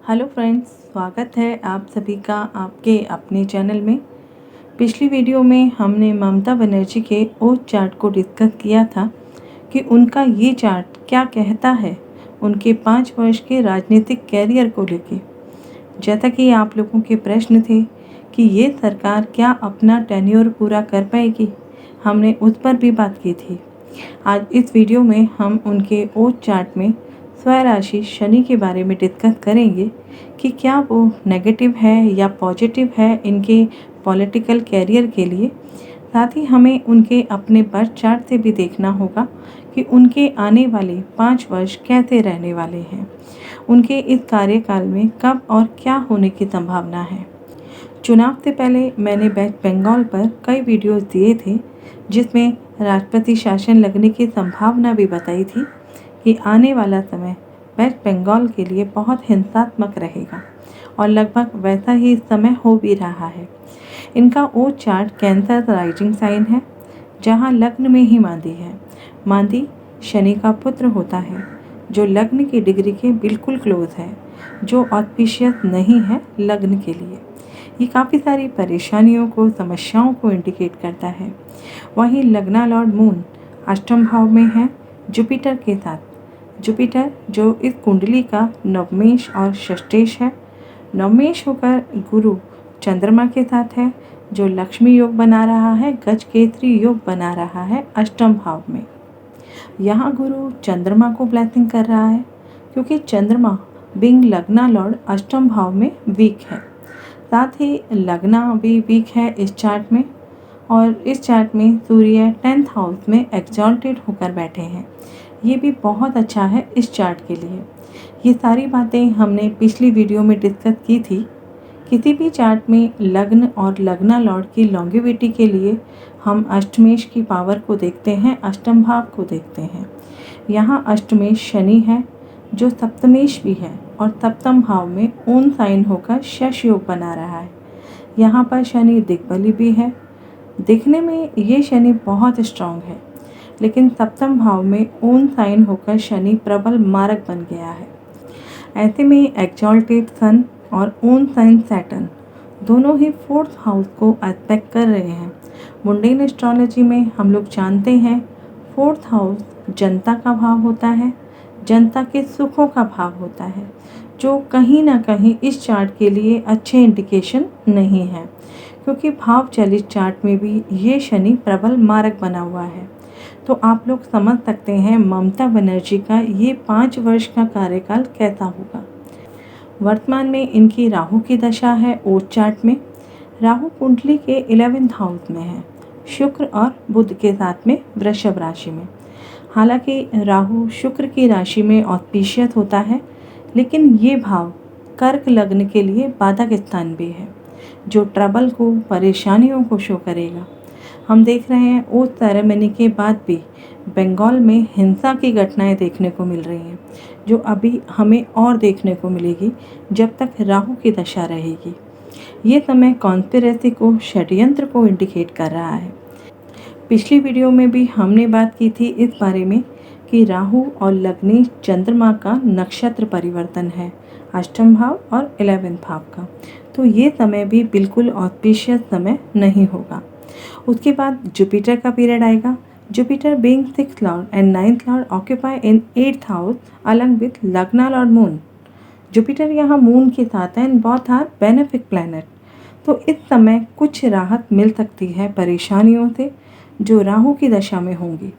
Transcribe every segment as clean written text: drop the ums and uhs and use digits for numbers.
Hello friends, स्वागत है आप सभी का आपके अपने चैनल में। पिछली वीडियो में हमने ममता बनर्जी के ओथ चार्ट को डिस्कस किया था कि उनका ये चार्ट क्या कहता है उनके 5 वर्ष के राजनीतिक कैरियर को लेके। जैसा कि आप लोगों के प्रश्न थे कि ये सरकार क्या अपना टेन्योर पूरा कर पाएगी, हमने उस पर भी बात की थी। आज इस वीडियो में हम उनके ओथ चार्ट में स्वराशि शनि के बारे में डिस्कस करेंगे कि क्या वो नेगेटिव है या पॉजिटिव है इनके पॉलिटिकल कैरियर के लिए। साथ ही हमें उनके अपने बर्थ चार्ट से भी देखना होगा कि उनके आने वाले 5 वर्ष कैसे रहने वाले हैं, उनके इस कार्यकाल में कब और क्या होने की संभावना है। चुनाव से पहले मैंने वेस्ट बंगाल पर कई वीडियोस दिए थे जिसमें राष्ट्रपति शासन लगने की संभावना भी बताई थी कि आने वाला समय वेस्ट बंगाल के लिए बहुत हिंसात्मक रहेगा और लगभग वैसा ही समय हो भी रहा है। इनका ओथ चार्ट कैंसर राइजिंग साइन है, जहां लग्न में ही मांदी है। मांदी शनि का पुत्र होता है जो लग्न की डिग्री के बिल्कुल क्लोज है, जो ऑस्पिशियस नहीं है लग्न के लिए। ये काफ़ी सारी परेशानियों को, समस्याओं को इंडिकेट करता है। वहीं लग्ना लॉर्ड मून अष्टम भाव में है जुपिटर के साथ। जुपिटर जो इस कुंडली का नवमेश और षष्ठेश है। नवमेश होकर गुरु चंद्रमा के साथ है जो लक्ष्मी योग बना रहा है, गज केसरी योग बना रहा है अष्टम भाव में। यहाँ गुरु चंद्रमा को ब्लेसिंग कर रहा है क्योंकि चंद्रमा बिंग लग्ना लॉर्ड अष्टम भाव में वीक है। साथ ही लग्ना भी वीक है इस चार्ट में, और इस चार्ट में सूर्य 10th हाउस में एक्सॉल्टेड होकर बैठे हैं। ये भी बहुत अच्छा है इस चार्ट के लिए। ये सारी बातें हमने पिछली वीडियो में डिस्कस की थी। किसी भी चार्ट में लग्न और लग्ना लॉर्ड की लॉन्गेविटी के लिए हम अष्टमेश की पावर को देखते हैं, अष्टम भाव को देखते हैं। यहाँ अष्टमेश शनि है जो सप्तमेश भी है और सप्तम भाव में ओन साइन होकर शश योग बना रहा है। यहाँ पर शनि दिग्बली भी है। दिखने में ये शनि बहुत स्ट्रांग है, लेकिन सप्तम भाव में ओन साइन होकर शनि प्रबल मारक बन गया है। ऐसे में एक्सॉल्टेड सन और ओन साइन सैटर्न दोनों ही 4th हाउस को एस्पेक्ट कर रहे हैं। मुंडेन एस्ट्रोलॉजी में हम लोग जानते हैं 4th हाउस जनता का भाव होता है, जनता के सुखों का भाव होता है, जो कहीं ना कहीं इस चार्ट के लिए अच्छे इंडिकेशन नहीं है, क्योंकि भाव चलित चार्ट में भी ये शनि प्रबल मारक बना हुआ है। तो आप लोग समझ सकते हैं ममता बनर्जी का ये 5 वर्ष का कार्यकाल कैसा होगा। वर्तमान में इनकी राहु की दशा है ओथ चार्ट में। राहु कुंडली के 11th हाउस में है, शुक्र और बुध के साथ में वृषभ राशि में। हालांकि राहु शुक्र की राशि में ऑस्पिशियस होता है, लेकिन ये भाव कर्क लग्न के लिए बाधक स्थान भी है, जो ट्रबल को, परेशानियों को शो करेगा। हम देख रहे हैं ओथ सेरेमनी के बाद भी बंगाल में हिंसा की घटनाएं देखने को मिल रही हैं, जो अभी हमें और देखने को मिलेगी जब तक राहु की दशा रहेगी। ये समय कॉन्स्पिरेसी को, षड्यंत्र को इंडिकेट कर रहा है। पिछली वीडियो में भी हमने बात की थी इस बारे में कि राहु और लग्नी चंद्रमा का नक्षत्र परिवर्तन है, अष्टम भाव और 11th भाव का। तो ये समय भी बिल्कुल ऑस्पिशियस समय नहीं होगा। उसके बाद जुपिटर का पीरियड आएगा। Jupiter being 6th lord and 9th lord occupy in 8th house along with lagna lord moon. Jupiter यहाँ मून के साथ है and both are benefic planet. तो इस समय कुछ राहत मिल सकती है परेशानियों से जो राहु की दशा में होंगी।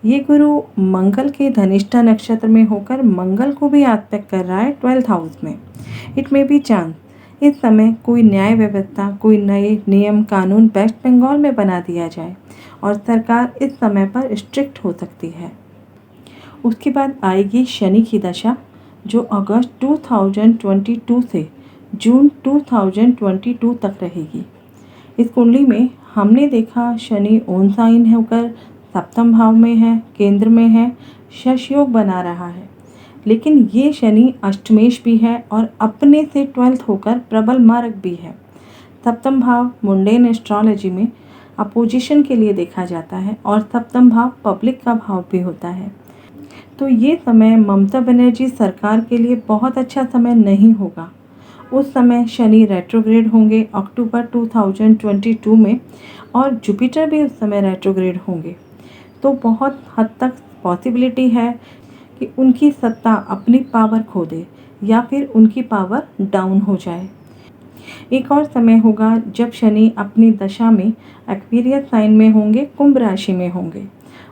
ये गुरु मंगल के धनिष्ठा नक्षत्र में होकर मंगल को भी एस्पेक्ट कर रहा है 12th हाउस में। इट मे बी चांस इस समय कोई न्याय व्यवस्था, कोई नए नियम कानून वेस्ट बंगाल में बना दिया जाए और सरकार इस समय पर स्ट्रिक्ट हो सकती है। उसके बाद आएगी शनि की दशा, जो अगस्त 2022 से जून 2022 तक रहेगी। इस कुंडली में हमने देखा शनि ओन साइन होकर सप्तम भाव में है, केंद्र में है, शश योग बना रहा है। लेकिन ये शनि अष्टमेश भी है और अपने से 12th होकर प्रबल मारक भी है। सप्तम भाव मुंडेन एस्ट्रोलॉजी में अपोजिशन के लिए देखा जाता है और सप्तम भाव पब्लिक का भाव भी होता है। तो ये समय ममता बनर्जी सरकार के लिए बहुत अच्छा समय नहीं होगा। उस समय शनि रेट्रोग्रेड होंगे अक्टूबर 2022 में, और जुपिटर भी उस समय रेट्रोग्रेड होंगे। तो बहुत हद तक पॉसिबिलिटी है कि उनकी सत्ता अपनी पावर खो दे या फिर उनकी पावर डाउन हो जाए। एक और समय होगा जब शनि अपनी दशा में एक्वेरियस साइन में होंगे, कुंभ राशि में होंगे।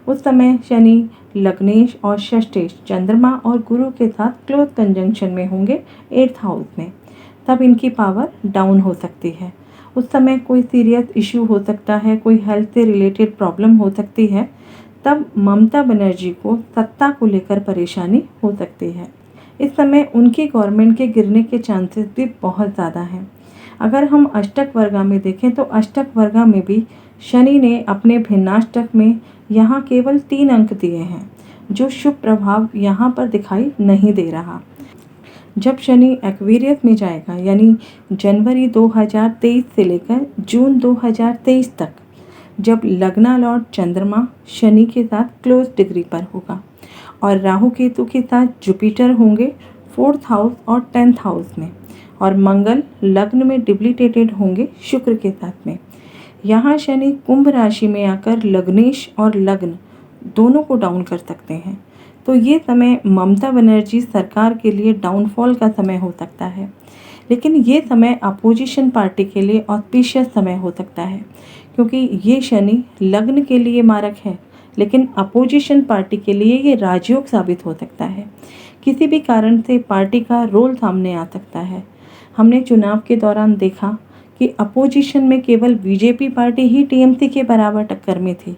उस समय शनि लग्नेश और षष्ठेश चंद्रमा और गुरु के साथ क्लोज कंजंक्शन में होंगे 8th हाउस में। तब इनकी पावर डाउन हो सकती है। उस समय कोई सीरियस इश्यू हो सकता है, कोई हेल्थ से रिलेटेड प्रॉब्लम हो सकती है। तब ममता बनर्जी को सत्ता को लेकर परेशानी हो सकती है। इस समय उनकी गवर्नमेंट के गिरने के चांसेस भी बहुत ज़्यादा हैं। अगर हम अष्टक वर्गा में देखें तो अष्टक वर्गा में भी शनि ने अपने भिन्नाष्टक में यहाँ केवल 3 अंक दिए हैं, जो शुभ प्रभाव यहाँ पर दिखाई नहीं दे रहा। जब शनि एक्वेरियस में जाएगा, यानी जनवरी 2023 से लेकर जून 2023 तक, जब लग्ना लॉर्ड चंद्रमा शनि के साथ क्लोज डिग्री पर होगा और राहु केतु के साथ जुपिटर होंगे 4th हाउस और 10th हाउस में, और मंगल लग्न में डिप्लीटेटेड होंगे शुक्र के साथ में। यहाँ शनि कुंभ राशि में आकर लग्नेश और लग्न दोनों को डाउन कर सकते हैं। तो ये समय ममता बनर्जी सरकार के लिए डाउनफॉल का समय हो सकता है। लेकिन ये समय अपोजिशन पार्टी के लिए ऑस्पिशियस समय हो सकता है, क्योंकि ये शनि लग्न के लिए मारक है, लेकिन अपोजिशन पार्टी के लिए ये राजयोग साबित हो सकता है। किसी भी कारण से पार्टी का रोल सामने आ सकता है। हमने चुनाव के दौरान देखा कि अपोजिशन में केवल बीजेपी पार्टी ही टीएमसी के बराबर टक्कर में थी,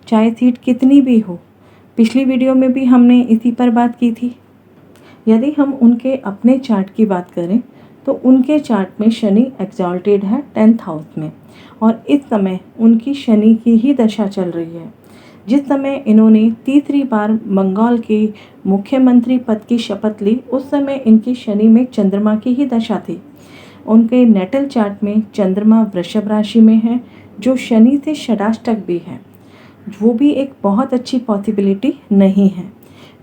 चाहे सीट कितनी भी हो। पिछली वीडियो में भी हमने इसी पर बात की थी। यदि हम उनके अपने चार्ट की बात करें तो उनके चार्ट में शनि एक्सॉल्टेड है 10th हाउस में, और इस समय उनकी शनि की ही दशा चल रही है। जिस समय इन्होंने तीसरी बार बंगाल के मुख्यमंत्री पद की शपथ ली, उस समय इनकी शनि में चंद्रमा की ही दशा थी। उनके नेटल चार्ट में चंद्रमा वृषभ राशि में है, जो शनि से षडाष्टक भी है। वो भी एक बहुत अच्छी पॉसिबिलिटी नहीं है।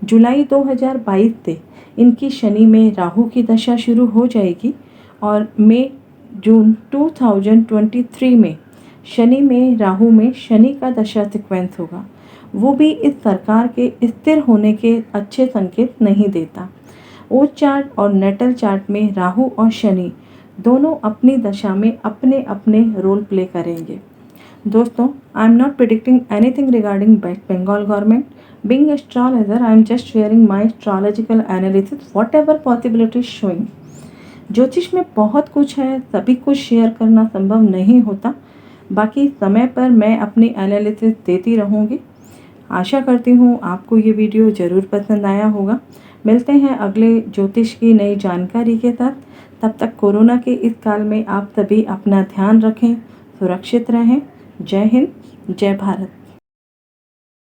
जुलाई 2022 से इनकी शनि में राहु की दशा शुरू हो जाएगी, और मई जून 2023 में शनि में राहु में शनि का दशा सीक्वेंस होगा। वो भी इस सरकार के स्थिर होने के अच्छे संकेत नहीं देता। ओथ चार्ट और नेटल चार्ट में राहु और शनि दोनों अपनी दशा में अपने अपने रोल प्ले करेंगे। दोस्तों, I am not predicting anything regarding West Bengal government. Being astrologer, I am just sharing my astrological analysis, whatever possibilities showing. ज्योतिष में बहुत कुछ है, सभी कुछ शेयर करना संभव नहीं होता। बाकी समय पर मैं अपनी एनालिसिस देती रहूँगी। आशा करती हूँ आपको ये वीडियो ज़रूर पसंद आया होगा। मिलते हैं अगले ज्योतिष की नई जानकारी के साथ। तब तक कोरोना के इस काल में आप सभी अपना ध्यान रखें, सुरक्षित रहें। जय हिंद, जय भारत।